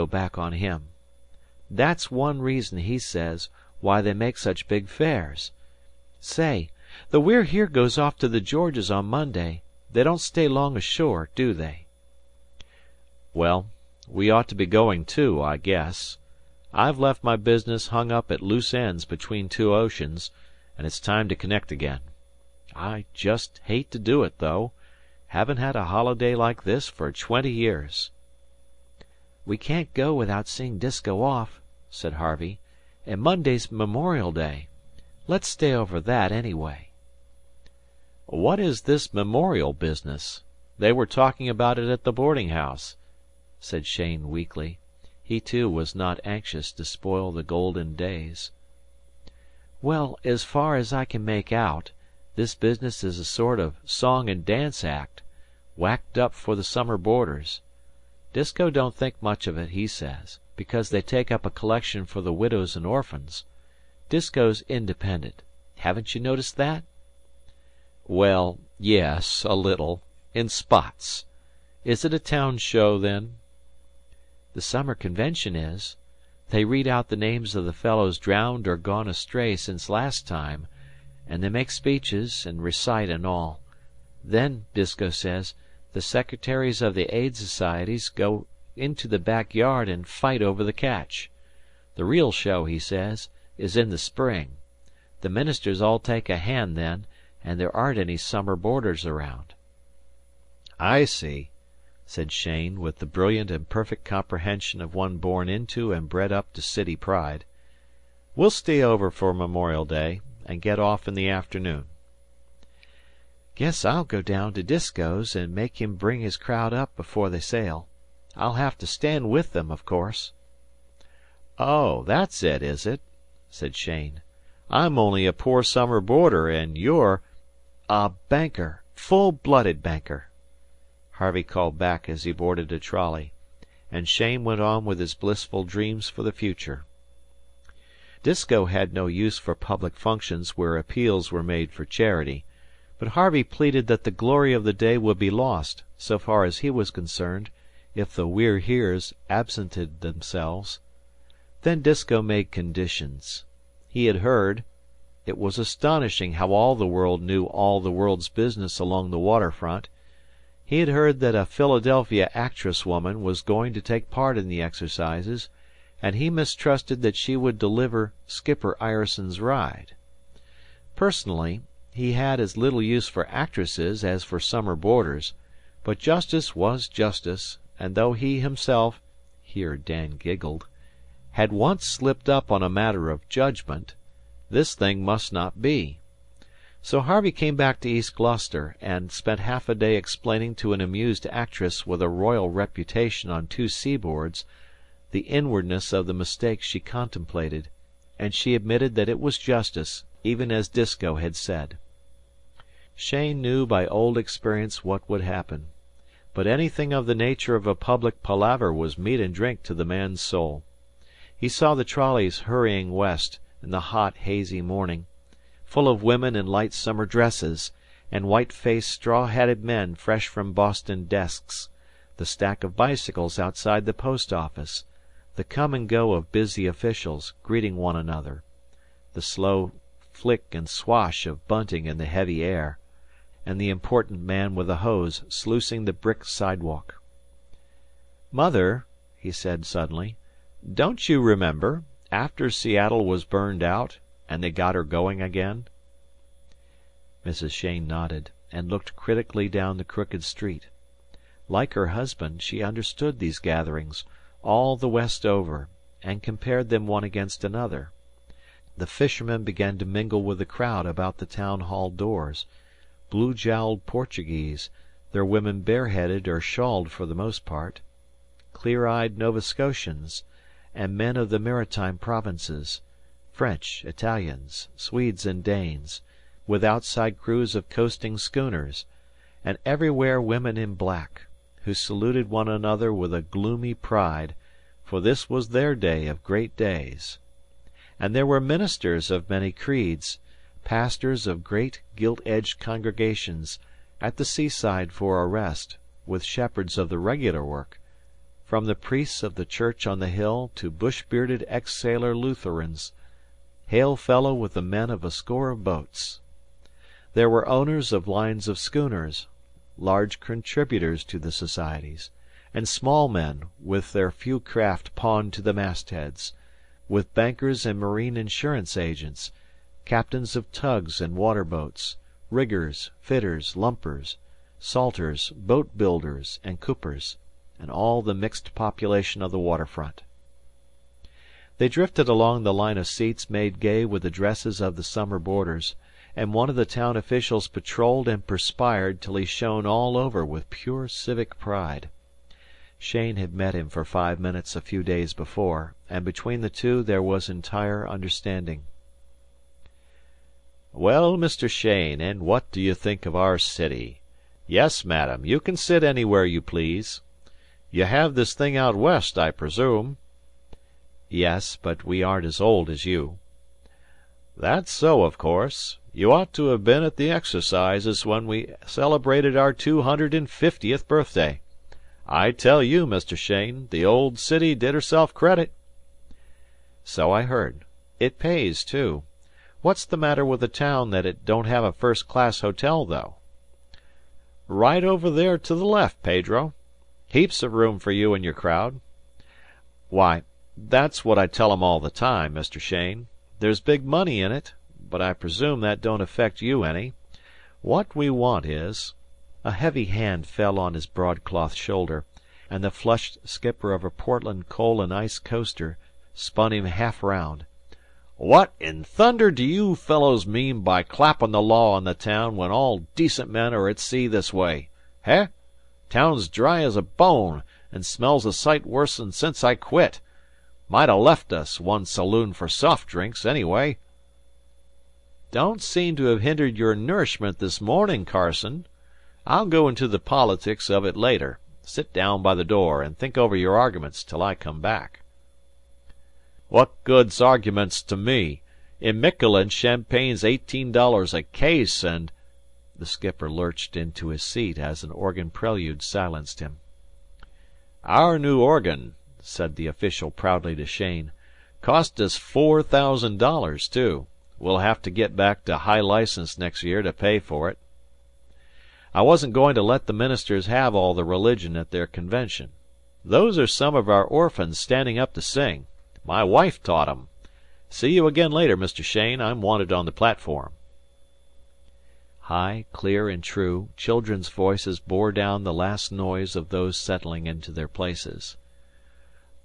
back on him. That's one reason, he says, why they make such big fares. Say, the We're Here goes off to the Georges on Monday. They don't stay long ashore, do they?" "Well, we ought to be going too, I guess. I've left my business hung up at loose ends between two oceans, and it's time to connect again. I just hate to do it, though. Haven't had a holiday like this for 20 years." "We can't go without seeing Disko off," said Harvey. "And Monday's Memorial Day. Let's stay over that, anyway." "What is this memorial business? They were talking about it at the boarding house," said Cheyne weakly. He, too, was not anxious to spoil the golden days. "Well, as far as I can make out, this business is a sort of song and dance act, whacked up for the summer boarders. Disko don't think much of it, he says, because they take up a collection for the widows and orphans. Disko's independent. Haven't you noticed that?" "Well, yes, a little. In spots. Is it a town show, then?" "The summer convention is. They read out the names of the fellows drowned or gone astray since last time, and they make speeches and recite and all. Then, Disko says, the secretaries of the aid societies go into the back yard and fight over the catch. The real show, he says, is in the spring. The ministers all take a hand then, and there aren't any summer boarders around." "I see," said Cheyne, with the brilliant and perfect comprehension of one born into and bred up to city pride. "We'll stay over for Memorial Day, and get off in the afternoon." "Guess I'll go down to Disko's and make him bring his crowd up before they sail. I'll have to stand with them, of course." "Oh, that's it, is it?" said Cheyne. "I'm only a poor summer boarder, and you're—" "A banker, full-blooded banker," Harvey called back as he boarded a trolley, and Cheyne went on with his blissful dreams for the future. Disko had no use for public functions where appeals were made for charity, but Harvey pleaded that the glory of the day would be lost, so far as he was concerned, if the We're Heres absented themselves. Then Disko made conditions. He had heard it was astonishing how all the world knew all the world's business along the water front he had heard that a Philadelphia actress woman was going to take part in the exercises, and he mistrusted that she would deliver Skipper Ireson's ride. Personally, he had as little use for actresses as for summer boarders, but justice was justice, and though he himself here Dan giggled had once slipped up on a matter of judgment, this thing must not be. So Harvey came back to East Gloucester, and spent half a day explaining to an amused actress with a royal reputation on two seaboards the inwardness of the mistake she contemplated, and she admitted that it was justice, even as Disko had said. Cheyne knew by old experience what would happen, but anything of the nature of a public palaver was meat and drink to the man's soul. He saw the trolleys hurrying west in the hot, hazy morning, full of women in light summer dresses, and white-faced, straw-hatted men fresh from Boston desks, the stack of bicycles outside the post office, the come and go of busy officials greeting one another, the slow flick and swash of bunting in the heavy air, and the important man with a hose sluicing the brick sidewalk. "Mother," he said suddenly, "don't you remember, after Seattle was burned out, and they got her going again?" Mrs. Cheyne nodded, and looked critically down the crooked street. Like her husband, she understood these gatherings, all the West over, and compared them one against another. The fishermen began to mingle with the crowd about the town hall doors, blue-jowled Portuguese, their women bareheaded or shawled for the most part, clear-eyed Nova Scotians, and men of the maritime provinces, French, Italians, Swedes and Danes, with outside crews of coasting schooners, and everywhere women in black, who saluted one another with a gloomy pride, for this was their day of great days. And there were ministers of many creeds, pastors of great gilt-edged congregations, at the seaside for a rest, with shepherds of the regular work, from the priests of the church on the hill to bush-bearded ex-sailor Lutherans, hail fellow with the men of a score of boats. There were owners of lines of schooners, large contributors to the societies, and small men with their few craft pawned to the mastheads, with bankers and marine insurance agents, captains of tugs and water boats, riggers, fitters, lumpers, salters, boat builders, and coopers, and all the mixed population of the waterfront. They drifted along the line of seats made gay with the dresses of the summer boarders, and one of the town officials patrolled and perspired till he shone all over with pure civic pride. Cheyne had met him for 5 minutes a few days before, and between the two there was entire understanding. "Well, Mr. Cheyne, and what do you think of our city? Yes, madam, you can sit anywhere you please. You have this thing out west, I presume?" "Yes, but we aren't as old as you." "That's so, of course. You ought to have been at the exercises when we celebrated our 250th birthday. I tell you, Mr. Cheyne, the old city did herself credit." "So I heard. It pays, too. What's the matter with the town that it don't have a first-class hotel, though?" "Right over there to the left, Pedro. Heaps of room for you and your crowd." "Why, that's what I tell 'em all the time, Mr. Cheyne. There's big money in it, but I presume that don't affect you any. What we want is—" A heavy hand fell on his broadcloth shoulder, and the flushed skipper of a Portland coal and ice coaster spun him half round. "What in thunder do you fellows mean by clappin' the law on the town when all decent men are at sea this way? Heh? Town's dry as a bone, and smells a sight worse'n since I quit. Might ha' left us one saloon for soft drinks, anyway." "Don't seem to have hindered your nourishment this morning, Carson. I'll go into the politics of it later. Sit down by the door and think over your arguments till I come back." "What good's arguments to me? In Miquelon champagne's $18 a case, and—" The skipper lurched into his seat as an organ prelude silenced him. "Our new organ," said the official proudly to Cheyne, "cost us $4,000, too. We'll have to get back to high license next year to pay for it. I wasn't going to let the ministers have all the religion at their convention. Those are some of our orphans standing up to sing. My wife taught 'em. See you again later, Mr. Cheyne. I'm wanted on the platform." High, clear, and true, children's voices bore down the last noise of those settling into their places.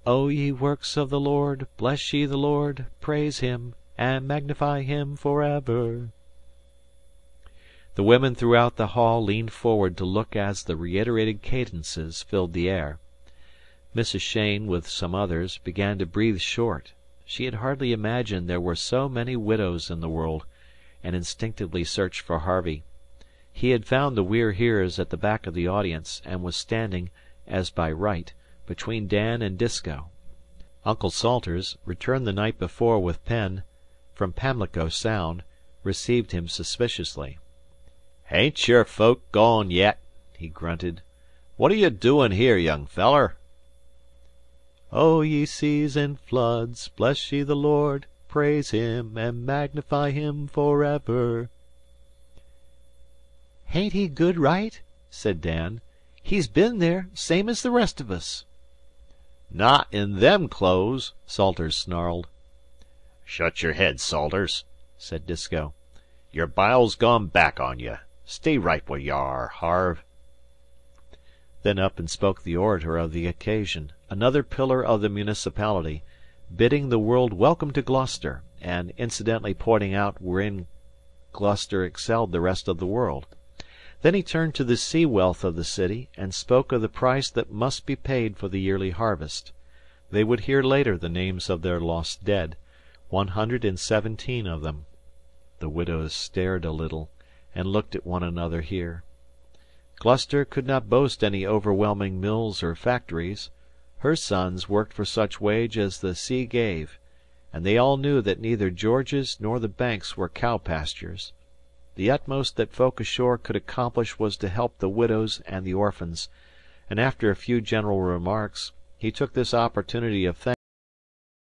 "O ye works of the Lord, bless ye the Lord, praise him, and magnify him forever." The women throughout the hall leaned forward to look as the reiterated cadences filled the air. Mrs. Cheyne, with some others, began to breathe short. She had hardly imagined there were so many widows in the world, and instinctively searched for Harvey. He had found the We're Heres at the back of the audience, and was standing, as by right, between Dan and Disko. Uncle Salters, returned the night before with Penn, from Pamlico Sound, received him suspiciously. "Hain't your folk gone yet?" he grunted. "What are you doin' here, young feller?" "O ye seas and floods, bless ye the Lord, praise him, and magnify him forever." "Hain't he good right?" said Dan. "He's been there, same as the rest of us." "Not in them clothes," Salters snarled. "Shut your head, Salters," said Disko. "Your bile's gone back on you. Stay right where you are, Harve." Then up and spoke the orator of the occasion, another pillar of the municipality, bidding the world welcome to Gloucester, and incidentally pointing out wherein Gloucester excelled the rest of the world. Then he turned to the sea wealth of the city, and spoke of the price that must be paid for the yearly harvest. They would hear later the names of their lost dead, 117 of them. The widows stared a little, and looked at one another here. Gloucester could not boast any overwhelming mills or factories. Her sons worked for such wage as the sea gave, and they all knew that neither George's nor the Banks were cow pastures. The utmost that folk ashore could accomplish was to help the widows and the orphans, and after a few general remarks he took this opportunity of